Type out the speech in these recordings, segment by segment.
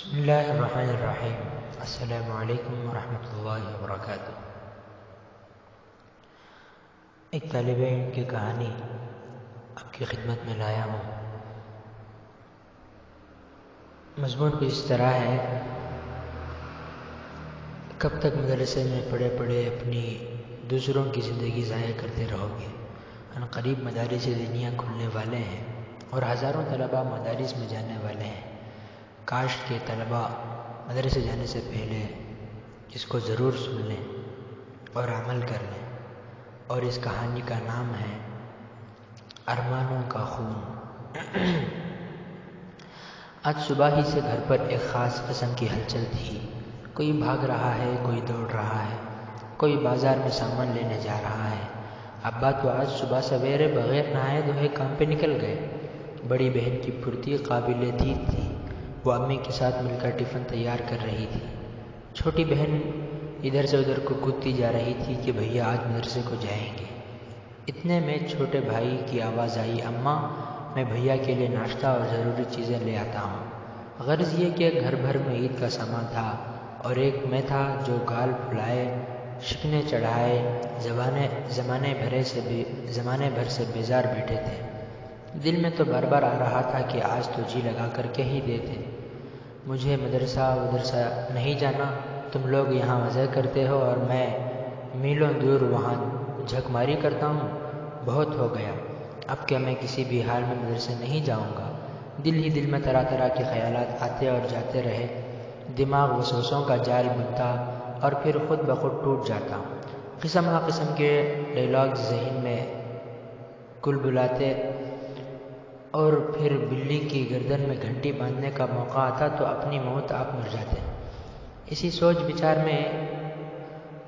بسم اللہ الرحمن الرحیم۔ السلام علیکم ورحمۃ اللہ وبرکاتہ۔ ایک طالب علم کی کہانی آپ کی خدمت میں لایا ہوں۔ مضمون کچھ اس طرح ہے: کب تک مدرسے میں پڑھے پڑھے اپنی دوسروں کی زندگی ضائع کرتے رہو گے؟ ان قریب مدارس دینیہ کھلنے والے ہیں اور ہزاروں طلباء مدارس میں جانے والے ہیں۔ کاش کے طلباء مدرسے جانے سے پہلے اس کو ضرور سن لیں اور عمل کر لیں۔ اور اس کہانی کا نام ہے ارمانوں کا خون۔ آج صبح ہی سے گھر پر ایک خاص قسم کی ہلچل تھی۔ کوئی بھاگ رہا ہے، کوئی دوڑ رہا ہے، کوئی بازار میں سامان لینے جا رہا ہے۔ ابا تو آج صبح سویرے بغیر نہائے دھوئے کام پہ نکل گئے۔ بڑی بہن کی پھرتی قابل دید تھی۔ وہ امی کے ساتھ مل کر ٹفن تیار کر رہی تھی۔ چھوٹی بہن ادھر سے ادھر کو کودتی جا رہی تھی کہ بھیا آج مدرسے کو جائیں گے۔ اتنے میں چھوٹے بھائی کی آواز آئی: اماں، میں بھیا کے لیے ناشتہ اور ضروری چیزیں لے آتا ہوں۔ غرض یہ کہ گھر بھر میں عید کا سامان تھا اور ایک میں تھا جو گال پھلائے، شکنے چڑھائے زمانے بھر سے بیزار بیٹھے تھے۔ دل میں تو بار بار آ رہا تھا کہ آج تو جی لگا کر کے ہی دیتے۔ مجھے مدرسہ نہیں جانا، تم لوگ یہاں مزے کرتے ہو اور میں میلوں دور وہاں جھک ماری کرتا ہوں۔ بہت ہو گیا، اب کیا میں کسی بھی حال میں مدرسے نہیں جاؤں گا؟ دل ہی دل میں طرح طرح کے خیالات آتے اور جاتے رہے۔ دماغ وسوسوں کا جال بنتا اور پھر خود بخود ٹوٹ جاتا۔ قسم کے ڈائلاگز ذہن میں کل بلاتے اور پھر بلی کی گردن میں گھنٹی باندھنے کا موقع آتا تو اپنی موت آپ مر جاتے۔ اسی سوچ بچار میں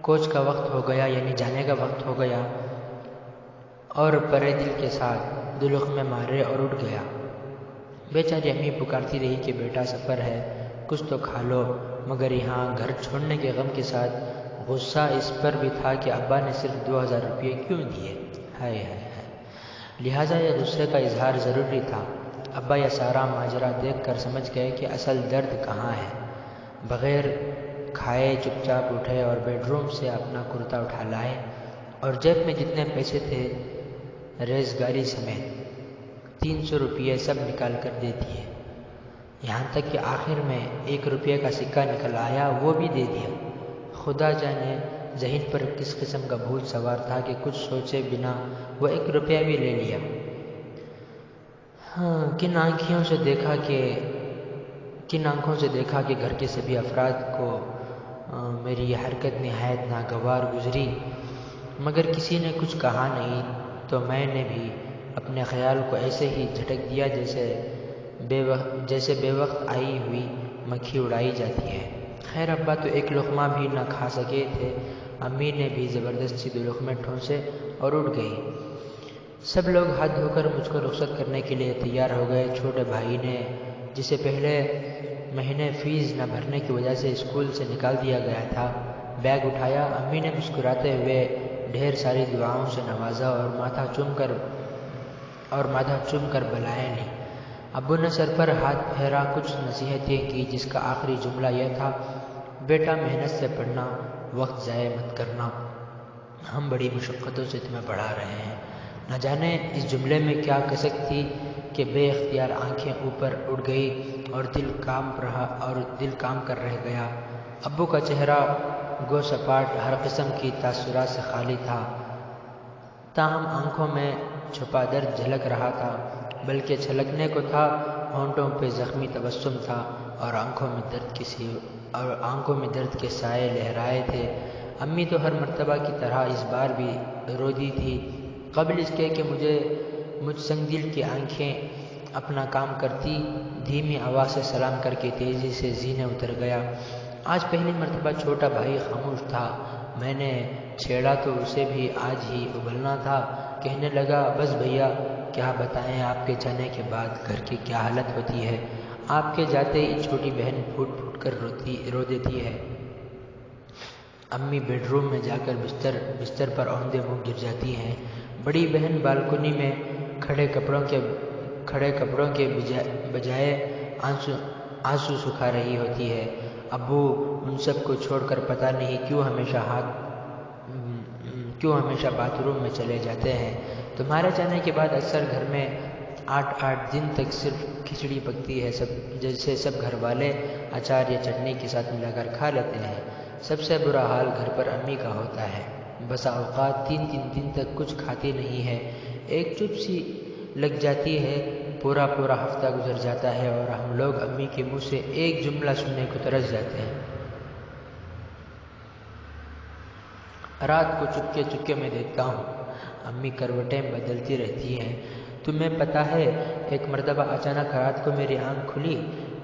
کوچ کا وقت ہو گیا، یعنی جانے کا وقت ہو گیا، اور پرے دل کے ساتھ دلخ میں مارے اور اٹھ گیا۔ بیچاری امی پکارتی رہی کہ بیٹا سفر ہے، کچھ تو کھا لو، مگر یہاں گھر چھوڑنے کے غم کے ساتھ غصہ اس پر بھی تھا کہ ابا نے صرف 2000 روپے کیوں دیے۔ ہائے ہائے ہائے! لہٰذا یہ غصے کا اظہار ضروری تھا۔ ابا یہ سارا ماجرا دیکھ کر سمجھ گئے کہ اصل درد کہاں ہے۔ بغیر کھائے چپ چاپ اٹھے اور بیڈ روم سے اپنا کرتا اٹھا لائے اور جیب میں جتنے پیسے تھے ریزگاری سمیت 300 روپے سب نکال کر دے دیے۔ یہاں تک کہ آخر میں 1 روپے کا سکہ نکل آیا، وہ بھی دے دیا۔ خدا جانے ذہن پر کس قسم کا بھوت سوار تھا کہ کچھ سوچے بنا وہ 1 روپیہ بھی لے لیا۔ کن آنکھوں سے دیکھا کہ گھر کے سبھی افراد کو میری یہ حرکت نہایت ناگوار گزری، مگر کسی نے کچھ کہا نہیں، تو میں نے بھی اپنے خیال کو ایسے ہی جھٹک دیا جیسے بے وقت آئی ہوئی مکھی اڑائی جاتی ہے۔ خیر ابا تو ایک لقمہ بھی نہ کھا سکے تھے، امی نے بھی زبردستی 2 لقمے ٹھونسے اور اٹھ گئی۔ سب لوگ ہاتھ دھو کر مجھ کو رخصت کرنے کے لیے تیار ہو گئے۔ چھوٹے بھائی نے، جسے پہلے مہینے فیس نہ بھرنے کی وجہ سے اسکول سے نکال دیا گیا تھا، بیگ اٹھایا۔ امی نے مسکراتے ہوئے ڈھیر ساری دعاؤں سے نوازا اور ماتھا چوم کر بلائیں لی۔ ابو نے سر پر ہاتھ پھیرا، کچھ نصیحتیں کی، جس کا آخری جملہ یہ تھا: بیٹا محنت سے پڑھنا، وقت ضائع مت کرنا، ہم بڑی مشقتوں سے تمہیں پڑھا رہے ہیں۔ نہ جانے اس جملے میں کیا کسک تھی کہ بے اختیار آنکھیں اوپر اٹھ گئی اور دل کام کر رہ گیا۔ ابو کا چہرہ گو سپاٹ ہر قسم کی تاثرات سے خالی تھا، تاہم آنکھوں میں چھپا درد جھلک رہا تھا، بلکہ چھلکنے کو تھا۔ ہونٹوں پہ زخمی تبسم تھا اور آنکھوں میں درد کے سائے لہرائے تھے۔ امی تو ہر مرتبہ کی طرح اس بار بھی رو دی تھی۔ قبل اس کے کہ مجھ سنگ دل کی آنکھیں اپنا کام کرتی، دھیمی آواز سے سلام کر کے تیزی سے زینے اتر گیا۔ آج پہلی مرتبہ چھوٹا بھائی خاموش تھا۔ میں نے چھیڑا تو اسے بھی آج ہی ابلنا تھا۔ کہنے لگا: بس بھیا، کیا بتائیں، آپ کے جانے کے بعد گھر کی کیا حالت ہوتی ہے۔ آپ کے جاتے ہی چھوٹی بہن پھوٹ پھوٹ کر رو دیتی ہے۔ امی بیڈ روم میں جا کر بستر پر اوندے منہ گر جاتی ہیں۔ بڑی بہن بالکنی میں کھڑے کپڑوں کے بجائے آنسو سکھا رہی ہوتی ہے۔ ابو ان سب کو چھوڑ کر پتہ نہیں کیوں ہمیشہ باتھ روم میں چلے جاتے ہیں۔ تمہارے جانے کے بعد اکثر گھر میں 8 دن تک صرف کھچڑی پکتی ہے، جیسے سب گھر والے اچار یا چٹنی کے ساتھ ملا کر کھا لیتے ہیں۔ سب سے برا حال گھر پر امی کا ہوتا ہے۔ بسا اوقات 3 دن تک کچھ کھاتی نہیں ہے، ایک چپ سی لگ جاتی ہے۔ پورا ہفتہ گزر جاتا ہے اور ہم لوگ امی کے منہ سے ایک جملہ سننے کو ترس جاتے ہیں۔ رات کو چپکے میں دیکھتا ہوں، امی کروٹیں بدلتی رہتی ہیں۔ تمہیں پتہ ہے، ایک مرتبہ اچانک رات کو میری آنکھ کھلی،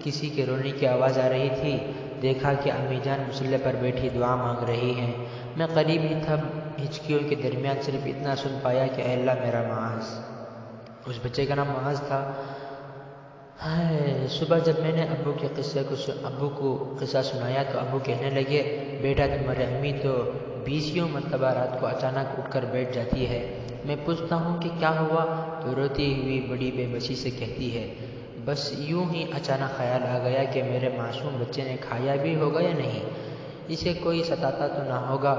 کسی کے رونے کی آواز آ رہی تھی۔ دیکھا کہ امی جان مصلی پر بیٹھی دعا مانگ رہی ہیں۔ میں قریب ہی تھا، ہچکیوں کے درمیان صرف اتنا سن پایا کہ اے اللہ میرا معاذ۔ اس بچے کا نام معاذ تھا۔ صبح جب میں نے ابو کو قصہ سنایا تو ابو کہنے لگے، بیٹا تمہاری امی تو 20 مرتبہ رات کو اچانک اٹھ کر بیٹھ جاتی ہے۔ میں پوچھتا ہوں کہ کیا ہوا تو روتی ہوئی بڑی بے بسی سے کہتی ہے، بس یوں ہی اچانک خیال آ گیا کہ میرے معصوم بچے نے کھایا بھی ہوگا یا نہیں، اسے کوئی ستاتا تو نہ ہوگا،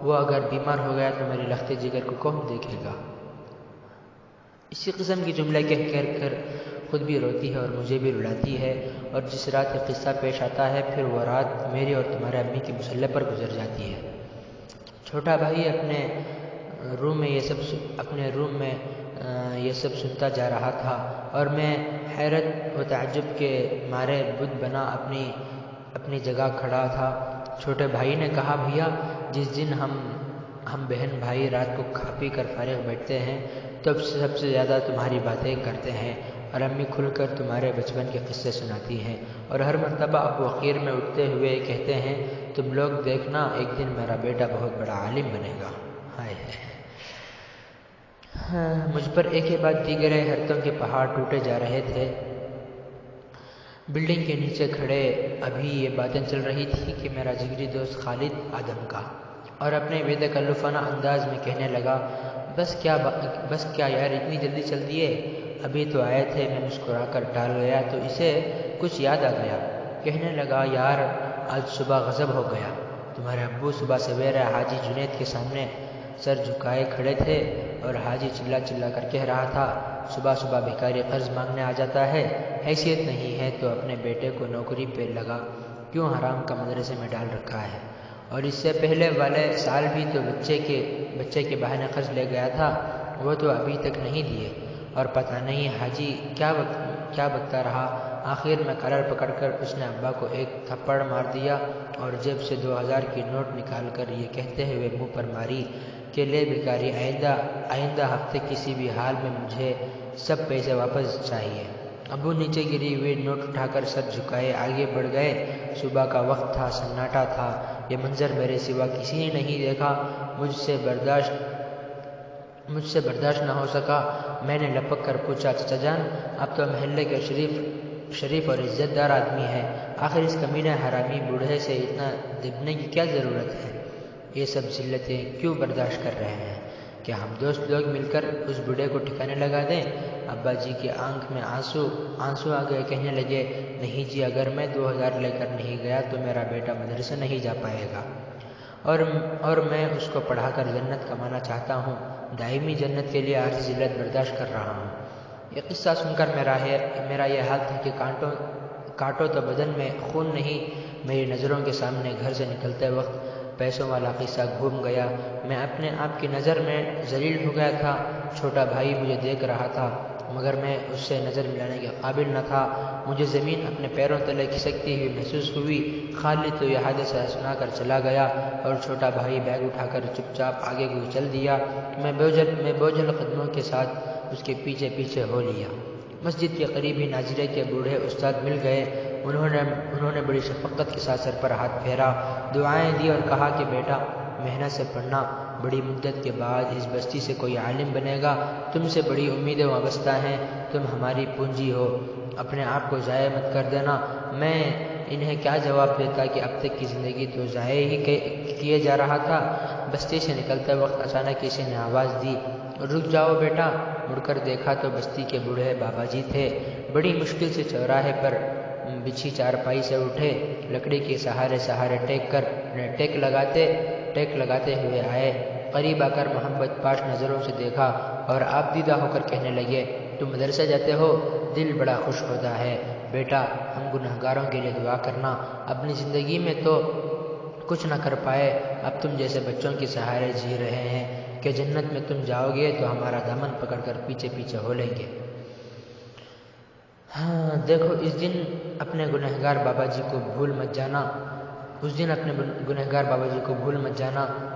وہ اگر بیمار ہو گیا تو میری لختے جگر کو کون دیکھے گا۔ اسی قسم کی جملے کہہ کر خود بھی روتی ہے اور مجھے بھی رلاتی ہے، اور جس رات یہ قصہ پیش آتا ہے پھر وہ رات میری اور تمہارے امی کی مصلی پر گزر جاتی ہے۔ چھوٹا بھائی اپنے روم میں یہ سب سنتا جا رہا تھا اور میں حیرت و تعجب کے مارے بت بنا اپنی جگہ کھڑا تھا۔ چھوٹے بھائی نے کہا، بھیا جس دن ہم بہن بھائی رات کو کھا پی کر فارغ بیٹھتے ہیں تب سب سے زیادہ تمہاری باتیں کرتے ہیں اور امی کھل کر تمہارے بچپن کے قصے سناتی ہیں، اور ہر مرتبہ ابو اخیر میں اٹھتے ہوئے کہتے ہیں، تم لوگ دیکھنا ایک دن میرا بیٹا بہت بڑا عالم بنے گا۔ مجھ پر ایک کے بعد دیگرے حیرتوں کے پہاڑ ٹوٹے جا رہے تھے۔ بلڈنگ کے نیچے کھڑے ابھی یہ باتیں چل رہی تھی کہ میرا جگری دوست خالد آدم کا اور اپنے بے تکلفانہ انداز میں کہنے لگا، بس کیا یار اتنی جلدی چل دیے، ابھی تو آئے تھے۔ میں مسکرا کر ٹال گیا تو اسے کچھ یاد آ گیا، کہنے لگا، یار آج صبح غضب ہو گیا، تمہارے ابو صبح سویرے حاجی جنید کے سامنے سر جھکائے کھڑے تھے اور حاجی چلا کر کہہ رہا تھا، صبح بھیکاری قرض مانگنے آ جاتا ہے، حیثیت نہیں ہے تو اپنے بیٹے کو نوکری پہ لگا کیوں حرام کا مدرسے میں ڈال رکھا ہے، اور اس سے پہلے والے سال بھی تو بچے کے بہانے قرض لے گیا تھا، وہ تو ابھی تک نہیں دیے، اور پتہ نہیں حاجی کیا بکتا رہا۔ آخر میں کالر پکڑ کر اس نے ابا کو ایک تھپڑ مار دیا اور جیب سے 2000 کی نوٹ نکال کر یہ کہتے ہوئے منہ پر ماری کہ لے بھیکاری، آئندہ ہفتے کسی بھی حال میں مجھے سب پیسے واپس چاہیے۔ ابو نیچے گری ہوئی نوٹ اٹھا کر سر جھکائے آگے بڑھ گئے۔ صبح کا وقت تھا، سناٹا تھا، یہ منظر میرے سوا کسی نے نہیں دیکھا۔ مجھ سے برداشت نہ ہو سکا، میں نے لپک کر پوچھا، چچا جان اب تو محلے کے شریف اور عزت دار آدمی ہے، آخر اس کمینے حرامی بوڑھے سے اتنا دبنے کی کیا ضرورت ہے؟ یہ سب ذلتیں کیوں برداشت کر رہے ہیں؟ کیا ہم دوست لوگ مل کر اس بوڑھے کو ٹھکانے لگا دیں؟ ابا جی کی آنکھ میں آنسو آ گئے، کہنے لگے، نہیں جی، اگر میں 2000 لے کر نہیں گیا تو میرا بیٹا مدرسے نہیں جا پائے گا، اور میں اس کو پڑھا کر جنت کمانا چاہتا ہوں، دائمی جنت کے لیے عارضی ذلت برداشت کر رہا ہوں۔ یہ قصہ سن کر میرا یہ حال تھا کہ کاٹو تو بدن میں خون نہیں۔ میری نظروں کے سامنے گھر سے نکلتے وقت پیسوں والا قصہ گھوم گیا۔ میں اپنے آپ کی نظر میں ذلیل ہو گیا تھا۔ چھوٹا بھائی مجھے دیکھ رہا تھا مگر میں اس سے نظر ملانے کے قابل نہ تھا۔ مجھے زمین اپنے پیروں تلے کھسکتی ہوئی محسوس ہوئی۔ خالد تو یہ حادثہ سنا کر چلا گیا اور چھوٹا بھائی بیگ اٹھا کر چپ چاپ آگے کو چل دیا۔ میں بوجھل قدموں کے ساتھ اس کے پیچھے ہو لیا۔ مسجد کے قریب ہی ناظرے کے بوڑھے استاد مل گئے۔ انہوں نے بڑی شفقت کے ساتھ سر پر ہاتھ پھیرا، دعائیں دی اور کہا کہ بیٹا محنت سے پڑھنا، بڑی مدت کے بعد اس بستی سے کوئی عالم بنے گا، تم سے بڑی امیدیں وابستہ ہیں، تم ہماری پونجی ہو، اپنے آپ کو ضائع مت کر دینا۔ میں انہیں کیا جواب دیتا کہ اب تک کی زندگی تو ضائع ہی کیے جا رہا تھا۔ بستی سے نکلتے وقت اچانک کسی نے آواز دی، رک جاؤ بیٹا۔ مڑ کر دیکھا تو بستی کے بوڑھے بابا جی تھے۔ بڑی مشکل سے چوراہے پر بچھی چارپائی سے اٹھے، لکڑی کے سہارے ٹیک لگاتے ہوئے آئے۔ قریب آ کر محبت پاش نظروں سے دیکھا اور آپ دیدہ ہو کر کہنے لگے، تم مدرسہ جاتے ہو؟ دل بڑا خوش ہوتا ہے بیٹا، ہم گنہگاروں کے لیے دعا کرنا۔ اپنی زندگی میں تو کچھ نہ کر پائے، اب تم جیسے بچوں کے سہارے جی رہے ہیں کہ جنت میں تم جاؤ گے تو ہمارا دامن پکڑ کر پیچھے پیچھے ہو لیں گے۔ ہاں دیکھو، اس دن اپنے گنہگار بابا جی کو بھول مت جانا۔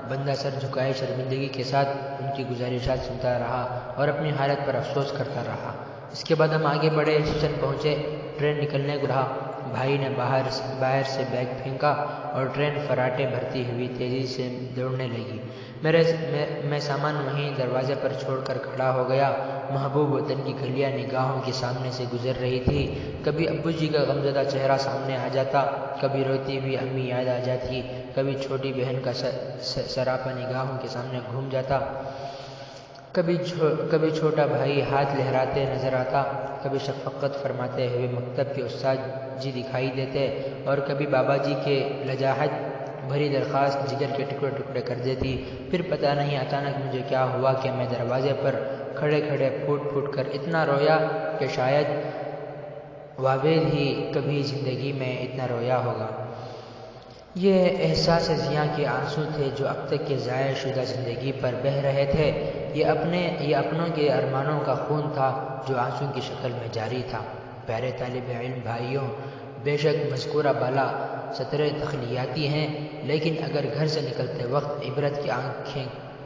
بندہ سر جھکائے شرمندگی کے ساتھ ان کی گزارشات سنتا رہا اور اپنی حالت پر افسوس کرتا رہا۔ اس کے بعد ہم آگے بڑھے، اسٹیشن پہنچے، ٹرین نکلنے کو رہا۔ بھائی نے باہر سے بیگ پھینکا اور ٹرین فراٹے بھرتی ہوئی تیزی سے دوڑنے لگی۔ میں سامان وہیں دروازے پر چھوڑ کر کھڑا ہو گیا۔ محبوب وطن کی گلیاں نگاہوں کے سامنے سے گزر رہی تھی۔ کبھی ابو جی کا غمزدہ چہرہ سامنے آ جاتا، کبھی روتی ہوئی امی یاد آ جاتی، کبھی چھوٹی بہن کا سراپا نگاہوں کے سامنے گھوم جاتا، کبھی چھوٹا بھائی ہاتھ لہراتے نظر آتا، کبھی شفقت فرماتے ہوئے مکتب کے استاد جی دکھائی دیتے، اور کبھی بابا جی کے لجاجت بھری درخواست جگر کے ٹکڑے ٹکڑے کر دیتی۔ پھر پتہ نہیں اچانک مجھے کیا ہوا کہ میں دروازے پر کھڑے پھوٹ کر اتنا رویا کہ شاید واویل ہی کبھی زندگی میں اتنا رویا ہوگا۔ یہ احساس زیاں کے آنسو تھے جو اب تک کے ضائع شدہ زندگی پر بہہ رہے تھے۔ یہ اپنوں کے ارمانوں کا خون تھا جو آنسو کی شکل میں جاری تھا۔ پیارے طالب علم بھائیوں، بے شک مذکورہ بالا سطریں تخلیاتی ہیں، لیکن اگر گھر سے نکلتے وقت عبرت کی آنکھیں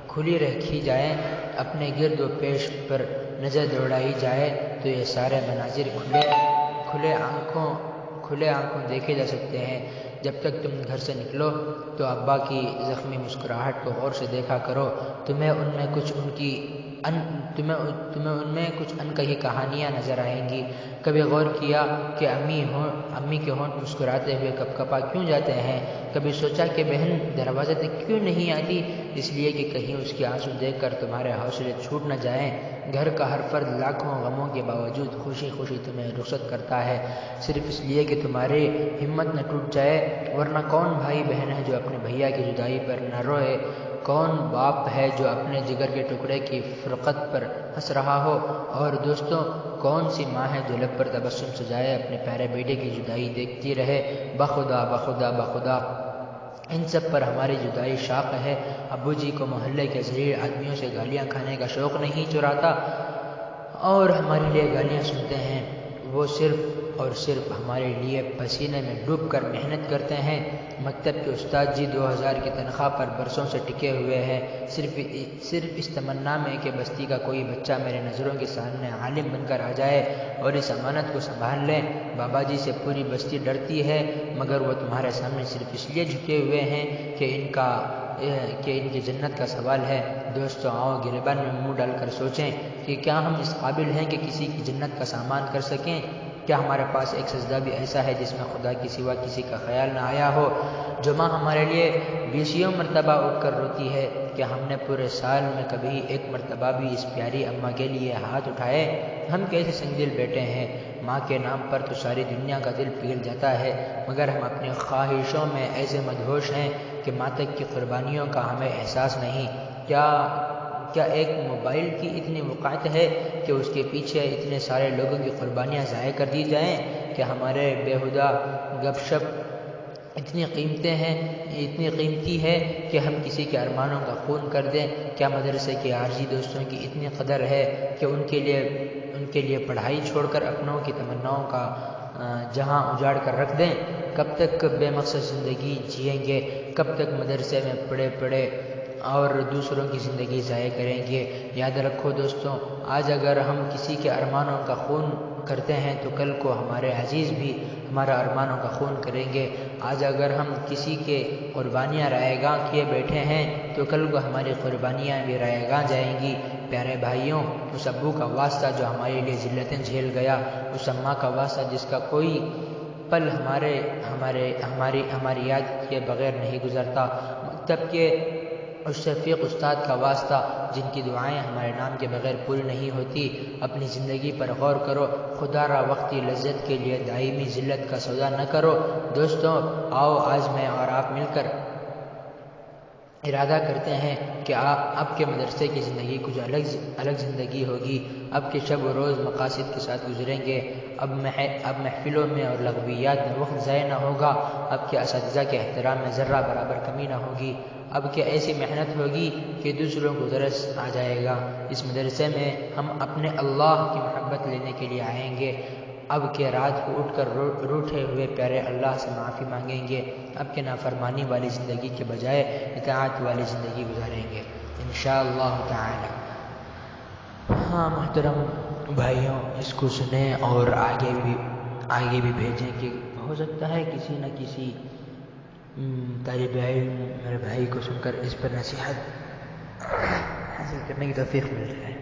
کھلی رکھی جائیں، اپنے گرد و پیش پر نظر دوڑائی جائے تو یہ سارے مناظر کھلے آنکھوں دیکھے جا سکتے ہیں۔ جب تک تم گھر سے نکلو تو ابا کی زخمی مسکراہٹ کو غور سے دیکھا کرو، تمہیں ان میں کچھ انکہی کہانیاں نظر آئیں گی۔ کبھی غور کیا کہ امی کے ہونٹ مسکراتے ہوئے کپکپا کیوں جاتے ہیں؟ کبھی سوچا کہ بہن دروازے تک کیوں نہیں آتی؟ اس لیے کہ کہیں اس کے آنسو دیکھ کر تمہارے حوصلے چھوٹ نہ جائیں۔ گھر کا ہر فرد لاکھوں غموں کے باوجود خوشی خوشی تمہیں رخصت کرتا ہے، صرف اس لیے کہ تمہاری ہمت نہ ٹوٹ جائے۔ ورنہ کون بھائی بہن ہے جو اپنے بھیا کی جدائی پر نہ روئے؟ کون باپ ہے جو اپنے جگر کے ٹکڑے کی فرقت پر ہنس رہا ہو؟ اور دوستوں، کون سی ماں ہے جو لب پر تبسم سجائے اپنے پیارے بیٹے کی جدائی دیکھتی رہے؟ بخدا ان سب پر ہماری جدائی شاق ہے۔ ابو جی کو محلے کے ذلیل آدمیوں سے گالیاں کھانے کا شوق نہیں چراتا اور ہمارے لیے گالیاں سنتے ہیں۔ وہ صرف اور صرف ہمارے لیے پسینے میں ڈوب کر محنت کرتے ہیں۔ مکتب کے استاد جی 2000 کی تنخواہ پر برسوں سے ٹکے ہوئے ہیں، صرف اس تمنا میں کہ بستی کا کوئی بچہ میرے نظروں کے سامنے عالم بن کر آ جائے اور اس امانت کو سنبھال لیں۔ بابا جی سے پوری بستی ڈرتی ہے، مگر وہ تمہارے سامنے صرف اس لیے جھکے ہوئے ہیں کہ ان کی جنت کا سوال ہے۔ دوستو، آؤ گریبان میں منہ ڈال کر سوچیں کہ کیا ہم اس قابل ہیں کہ کسی کی جنت کا سامان کر سکیں؟ کیا ہمارے پاس ایک سجدہ بھی ایسا ہے جس میں خدا کے سوا کسی کا خیال نہ آیا ہو؟ جو ماں ہمارے لیے 20 مرتبہ اٹھ کر روتی ہے، کیا ہم نے پورے سال میں کبھی ایک مرتبہ بھی اس پیاری اماں کے لیے ہاتھ اٹھائے؟ ہم کیسے سنگدل بیٹے ہیں! ماں کے نام پر تو ساری دنیا کا دل پگھل جاتا ہے، مگر ہم اپنی خواہشوں میں ایسے مدہوش ہیں کہ ماں تک کی قربانیوں کا ہمیں احساس نہیں۔ کیا ایک موبائل کی اتنی وقعت ہے کہ اس کے پیچھے اتنے سارے لوگوں کی قربانیاں ضائع کر دی جائیں؟ کہ ہمارے بیہودہ گپ شپ اتنی قیمتی ہے کہ ہم کسی کے ارمانوں کا خون کر دیں؟ کیا مدرسے کے عارضی دوستوں کی اتنی قدر ہے کہ ان کے لیے پڑھائی چھوڑ کر اپنوں کی تمناؤں کا جہاں اجاڑ کر رکھ دیں؟ کب تک بے مقصد زندگی جئیں گے؟ کب تک مدرسے میں پڑھے اور دوسروں کی زندگی ضائع کریں گے؟ یاد رکھو دوستوں، آج اگر ہم کسی کے ارمانوں کا خون کرتے ہیں تو کل کو ہمارے عزیز بھی ہمارا ارمانوں کا خون کریں گے۔ آج اگر ہم کسی کے قربانیاں رائے گاں کیے بیٹھے ہیں تو کل کو ہماری قربانیاں بھی رائے گاں جائیں گی۔ پیارے بھائیوں، اس ابو کا واسطہ جو ہمارے لیے ذلتیں جھیل گیا، اس اماں کا واسطہ جس کا کوئی پل ہماری یاد کے بغیر نہیں گزرتا۔ اس شفیق استاد کا واسطہ جن کی دعائیں ہمارے نام کے بغیر پوری نہیں ہوتی، اپنی زندگی پر غور کرو، خدا را وقتی لذت کے لیے دائمی ذلت کا سودا نہ کرو۔ دوستوں، آؤ آج میں اور آپ مل کر ارادہ کرتے ہیں کہ اب کے مدرسے کی زندگی کچھ الگ زندگی ہوگی۔ اب کے شب و روز مقاصد کے ساتھ گزریں گے۔ اب محفلوں میں اور لغویات میں وقت ضائع نہ ہوگا۔ اب کے اساتذہ کے احترام میں ذرہ برابر کمی نہ ہوگی۔ اب کے ایسی محنت ہوگی کہ دوسروں کو ترس آ جائے گا۔ اس مدرسے میں ہم اپنے اللہ کی محبت لینے کے لیے آئیں گے۔ اب کے رات کو اٹھ کر روٹھے ہوئے پیارے اللہ سے معافی مانگیں گے۔ اب کے نافرمانی والی زندگی کے بجائے اطاعت والی زندگی گزاریں گے انشاءاللہ تعالی۔ ہاں محترم بھائیوں، اس کو سنیں اور آگے بھی بھیجیں کہ ہو سکتا ہے کسی نہ کسی طالب علم میرے بھائی کو سن کر اس پر نصیحت حاصل کرنے کی توفیق مل جائے۔